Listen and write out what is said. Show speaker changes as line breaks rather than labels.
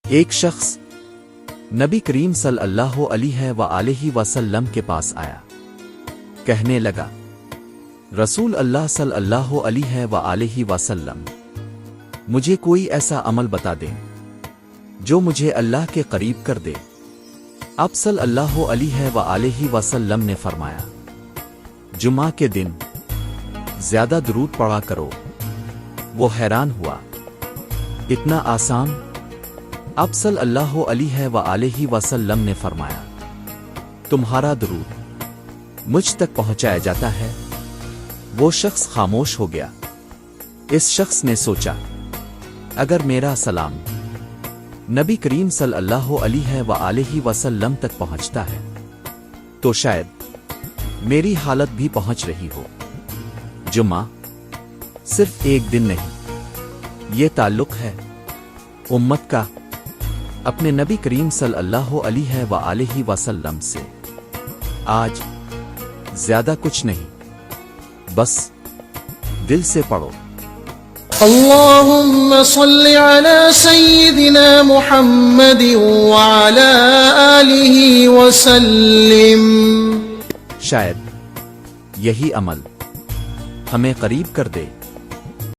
ایک شخص نبی کریم صلی اللہ علیہ وآلہ وسلم کے پاس آیا، کہنے لگا، رسول اللہ صلی اللہ علیہ وآلہ وسلم، مجھے کوئی ایسا عمل بتا دیں جو مجھے اللہ کے قریب کر دے۔ آپ صلی اللہ علیہ وآلہ وسلم نے فرمایا، جمعہ کے دن زیادہ درود پڑھا کرو۔ وہ حیران ہوا، اتنا آسان؟ آپ صلی اللہ علیہ وآلہ وسلم نے فرمایا، تمہارا درود مجھ تک پہنچایا جاتا ہے۔ وہ شخص خاموش ہو گیا۔ اس شخص نے سوچا، اگر میرا سلام نبی کریم صلی اللہ علیہ وآلہ وسلم تک پہنچتا ہے تو شاید میری حالت بھی پہنچ رہی ہو۔ جمعہ صرف ایک دن نہیں، یہ تعلق ہے امت کا اپنے نبی کریم صلی اللہ علیہ وآلہ وسلم سے۔ آج زیادہ کچھ نہیں، بس دل سے پڑھو۔
اللهم صل على سيدنا محمد وعلى آله وسلم۔
شاید یہی عمل ہمیں قریب کر دے۔